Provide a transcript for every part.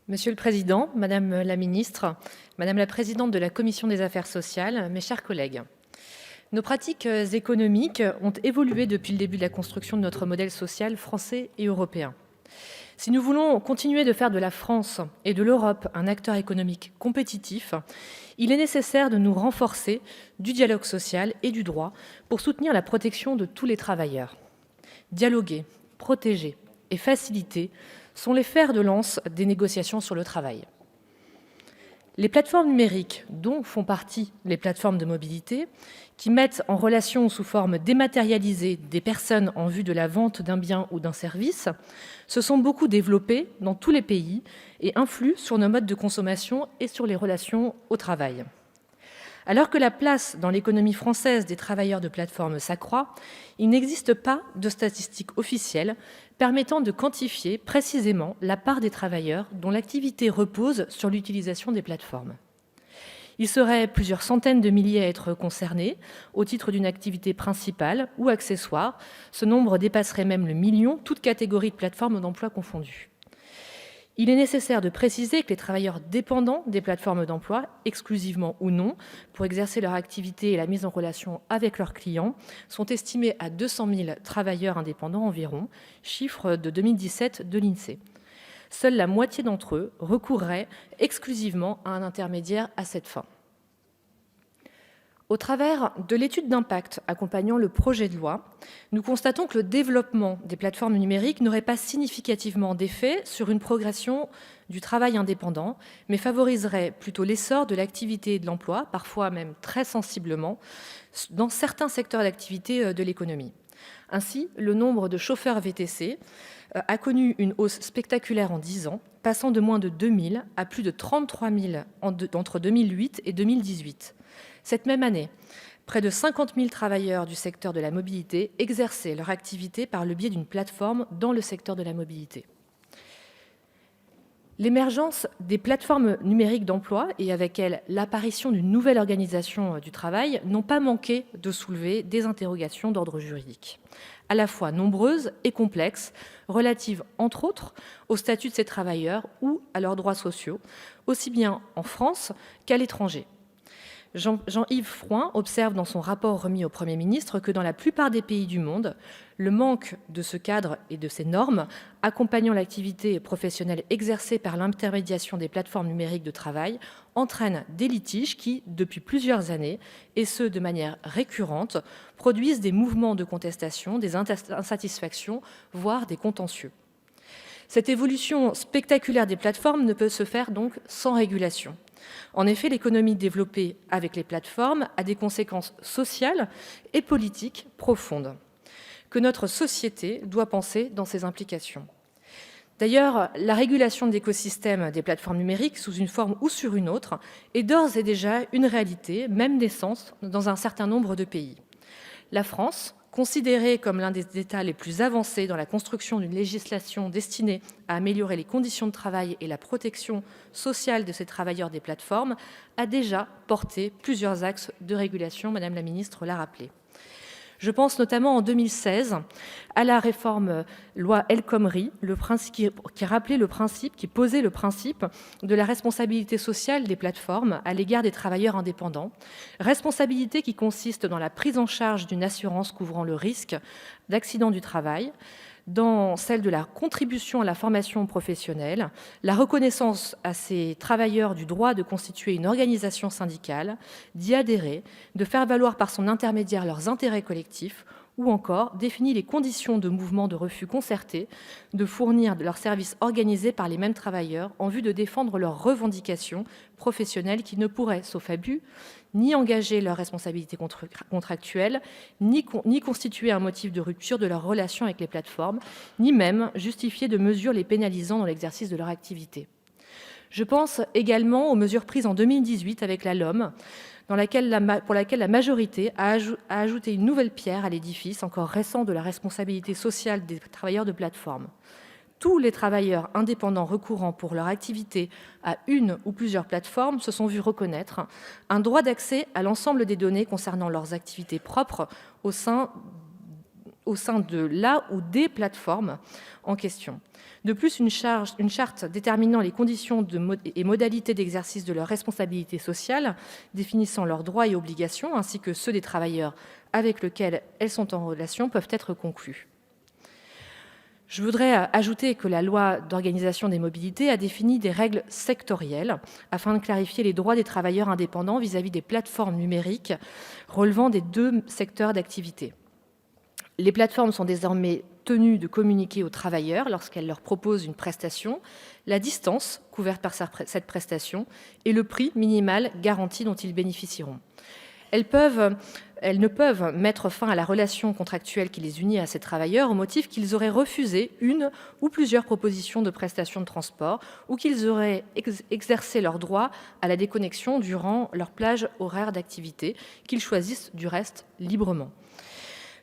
Monsieur le Président, Madame la Ministre, Madame la Présidente de la Commission des Affaires sociales, mes chers collègues. Nos pratiques économiques ont évolué depuis le début de la construction de notre modèle social français et européen. Si nous voulons continuer de faire de la France et de l'Europe un acteur économique compétitif, il est nécessaire de nous renforcer du dialogue social et du droit pour soutenir la protection de tous les travailleurs. Dialoguer, protéger et faciliter sont les fers de lance des négociations sur le travail. Les plateformes numériques, dont font partie les plateformes de mobilité, qui mettent en relation sous forme dématérialisée des personnes en vue de la vente d'un bien ou d'un service, se sont beaucoup développées dans tous les pays et influent sur nos modes de consommation et sur les relations au travail. Alors que la place dans l'économie française des travailleurs de plateforme s'accroît, il n'existe pas de statistiques officielles permettant de quantifier précisément la part des travailleurs dont l'activité repose sur l'utilisation des plateformes. Il serait plusieurs centaines de milliers à être concernés au titre d'une activité principale ou accessoire. Ce nombre dépasserait même le million, toutes catégories de plateformes d'emploi confondues. Il est nécessaire de préciser que les travailleurs dépendants des plateformes d'emploi, exclusivement ou non, pour exercer leur activité et la mise en relation avec leurs clients, sont estimés à 200 000 travailleurs indépendants environ, chiffre de 2017 de l'INSEE. Seule la moitié d'entre eux recourraient exclusivement à un intermédiaire à cette fin. Au travers de l'étude d'impact accompagnant le projet de loi, nous constatons que le développement des plateformes numériques n'aurait pas significativement d'effet sur une progression du travail indépendant, mais favoriserait plutôt l'essor de l'activité et de l'emploi, parfois même très sensiblement, dans certains secteurs d'activité de l'économie. Ainsi, le nombre de chauffeurs VTC a connu une hausse spectaculaire en 10 ans, passant de moins de 2 000 à plus de 33 000 entre 2008 et 2018. Cette même année, près de 50 000 travailleurs du secteur de la mobilité exerçaient leur activité par le biais d'une plateforme dans le secteur de la mobilité. L'émergence des plateformes numériques d'emploi et avec elles l'apparition d'une nouvelle organisation du travail n'ont pas manqué de soulever des interrogations d'ordre juridique, à la fois nombreuses et complexes, relatives entre autres au statut de ces travailleurs ou à leurs droits sociaux, aussi bien en France qu'à l'étranger. Jean-Yves Frouin observe dans son rapport remis au Premier ministre que dans la plupart des pays du monde, le manque de ce cadre et de ces normes accompagnant l'activité professionnelle exercée par l'intermédiation des plateformes numériques de travail entraîne des litiges qui, depuis plusieurs années, et ce de manière récurrente, produisent des mouvements de contestation, des insatisfactions, voire des contentieux. Cette évolution spectaculaire des plateformes ne peut se faire donc sans régulation. En effet, l'économie développée avec les plateformes a des conséquences sociales et politiques profondes que notre société doit penser dans ses implications. D'ailleurs, la régulation de l'écosystème des plateformes numériques, sous une forme ou sur une autre, est d'ores et déjà une réalité, même naissante, dans un certain nombre de pays. La France, considérée comme l'un des États les plus avancés dans la construction d'une législation destinée à améliorer les conditions de travail et la protection sociale de ces travailleurs des plateformes, a déjà porté plusieurs axes de régulation, Madame la Ministre l'a rappelé. Je pense notamment en 2016 à la réforme loi El Khomri, qui posait le principe de la responsabilité sociale des plateformes à l'égard des travailleurs indépendants, responsabilité qui consiste dans la prise en charge d'une assurance couvrant le risque d'accident du travail, dans celle de la contribution à la formation professionnelle, la reconnaissance à ces travailleurs du droit de constituer une organisation syndicale, d'y adhérer, de faire valoir par son intermédiaire leurs intérêts collectifs, ou encore définit les conditions de mouvement de refus concerté, de fournir leurs services organisés par les mêmes travailleurs en vue de défendre leurs revendications professionnelles qui ne pourraient, sauf abus, ni engager leur responsabilité contractuelle, ni constituer un motif de rupture de leur relation avec les plateformes, ni même justifier de mesures les pénalisant dans l'exercice de leur activité. Je pense également aux mesures prises en 2018 avec la LOM, pour laquelle la majorité a ajouté une nouvelle pierre à l'édifice encore récent de la responsabilité sociale des travailleurs de plateforme. Tous les travailleurs indépendants recourant pour leur activité à une ou plusieurs plateformes se sont vus reconnaître un droit d'accès à l'ensemble des données concernant leurs activités propres au sein au sein de la ou des plateformes en question. De plus, une charte déterminant les conditions et modalités d'exercice de leurs responsabilités sociales, définissant leurs droits et obligations, ainsi que ceux des travailleurs avec lesquels elles sont en relation, peuvent être conclues. Je voudrais ajouter que la loi d'organisation des mobilités a défini des règles sectorielles afin de clarifier les droits des travailleurs indépendants vis-à-vis des plateformes numériques relevant des 2 secteurs d'activité. Les plateformes sont désormais tenues de communiquer aux travailleurs, lorsqu'elles leur proposent une prestation, la distance couverte par cette prestation et le prix minimal garanti dont ils bénéficieront. Elles ne peuvent mettre fin à la relation contractuelle qui les unit à ces travailleurs au motif qu'ils auraient refusé une ou plusieurs propositions de prestations de transport ou qu'ils auraient exercé leur droit à la déconnexion durant leur plage horaire d'activité, qu'ils choisissent du reste librement.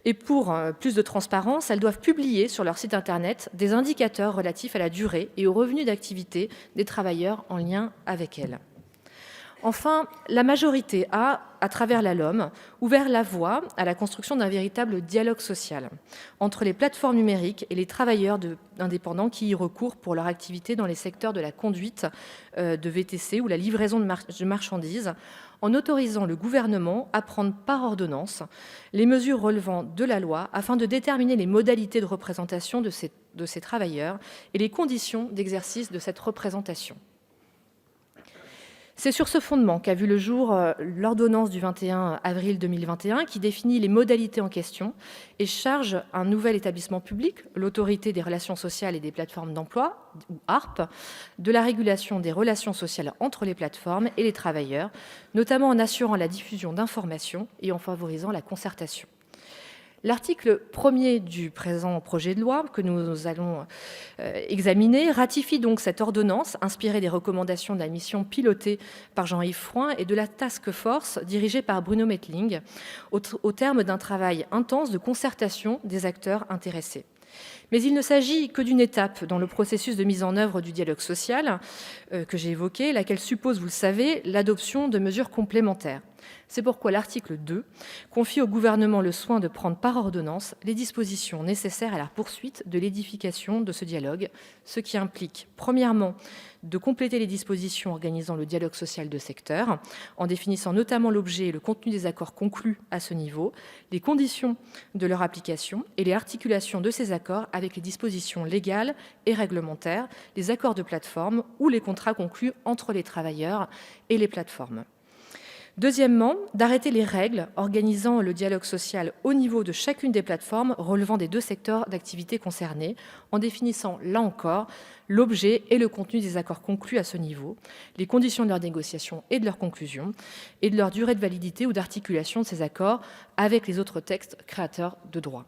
Et pour plus de transparence, elles doivent publier sur leur site internet des indicateurs relatifs à la durée et aux revenus d'activité des travailleurs en lien avec elles. Enfin, la majorité a, à travers la LOM, ouvert la voie à la construction d'un véritable dialogue social entre les plateformes numériques et les travailleurs indépendants qui y recourent pour leur activité dans les secteurs de la conduite de VTC ou la livraison de marchandises, en autorisant le gouvernement à prendre par ordonnance les mesures relevant de la loi afin de déterminer les modalités de représentation de ces travailleurs et les conditions d'exercice de cette représentation. C'est sur ce fondement qu'a vu le jour l'ordonnance du 21 avril 2021 qui définit les modalités en question et charge un nouvel établissement public, l'Autorité des relations sociales et des plateformes d'emploi, ou ARP, de la régulation des relations sociales entre les plateformes et les travailleurs, notamment en assurant la diffusion d'informations et en favorisant la concertation. L'article 1er du présent projet de loi que nous allons examiner ratifie donc cette ordonnance inspirée des recommandations de la mission pilotée par Jean-Yves Frouin et de la task force dirigée par Bruno Mettling au terme d'un travail intense de concertation des acteurs intéressés. Mais il ne s'agit que d'une étape dans le processus de mise en œuvre du dialogue social que j'ai évoqué, laquelle suppose, vous le savez, l'adoption de mesures complémentaires. C'est pourquoi l'article 2 confie au gouvernement le soin de prendre par ordonnance les dispositions nécessaires à la poursuite de l'édification de ce dialogue, ce qui implique, premièrement, de compléter les dispositions organisant le dialogue social de secteur, en définissant notamment l'objet et le contenu des accords conclus à ce niveau, les conditions de leur application et les articulations de ces accords avec les dispositions légales et réglementaires, les accords de plateforme ou les contrats conclus entre les travailleurs et les plateformes. Deuxièmement, d'arrêter les règles organisant le dialogue social au niveau de chacune des plateformes relevant des 2 secteurs d'activité concernés, en définissant, là encore, l'objet et le contenu des accords conclus à ce niveau, les conditions de leur négociation et de leur conclusion, et de leur durée de validité ou d'articulation de ces accords avec les autres textes créateurs de droit.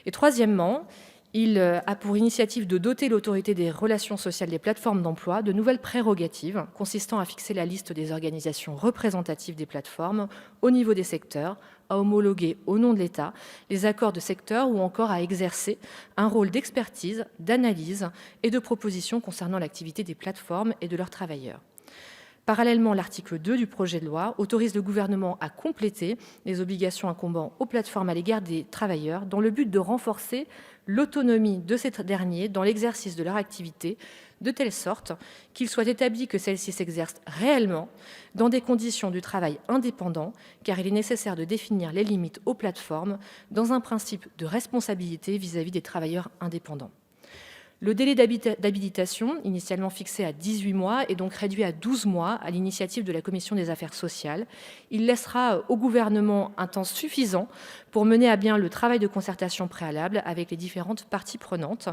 Et troisièmement, il a pour initiative de doter l'autorité des relations sociales des plateformes d'emploi de nouvelles prérogatives consistant à fixer la liste des organisations représentatives des plateformes au niveau des secteurs, à homologuer au nom de l'État les accords de secteur ou encore à exercer un rôle d'expertise, d'analyse et de proposition concernant l'activité des plateformes et de leurs travailleurs. Parallèlement, l'article 2 du projet de loi autorise le gouvernement à compléter les obligations incombant aux plateformes à l'égard des travailleurs dans le but de renforcer l'autonomie de ces derniers dans l'exercice de leur activité, de telle sorte qu'il soit établi que celle-ci s'exerce réellement dans des conditions du travail indépendant, car il est nécessaire de définir les limites aux plateformes dans un principe de responsabilité vis-à-vis des travailleurs indépendants. Le délai d'habilitation, initialement fixé à 18 mois, est donc réduit à 12 mois à l'initiative de la Commission des affaires sociales. Il laissera au gouvernement un temps suffisant pour mener à bien le travail de concertation préalable avec les différentes parties prenantes.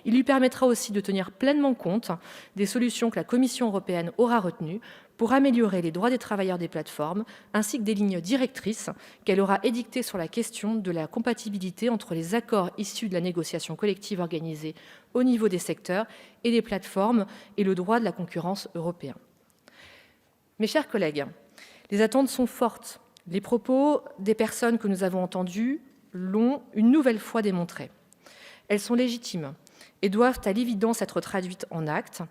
Il lui permettra aussi de tenir pleinement compte des solutions que la Commission européenne aura retenues pour améliorer les droits des travailleurs des plateformes, ainsi que des lignes directrices qu'elle aura édictées sur la question de la compatibilité entre les accords issus de la négociation collective organisée au niveau des secteurs et des plateformes et le droit de la concurrence européen. Mes chers collègues, les attentes sont fortes. Les propos des personnes que nous avons entendues l'ont une nouvelle fois démontré. Elles sont légitimes et doivent à l'évidence être traduites en actes.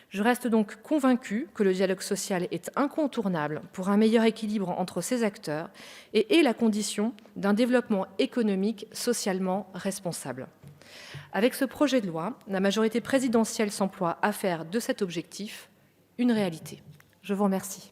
Je reste donc convaincue que le dialogue social est incontournable pour un meilleur équilibre entre ces acteurs et est la condition d'un développement économique socialement responsable. Avec ce projet de loi, la majorité présidentielle s'emploie à faire de cet objectif une réalité. Je vous remercie.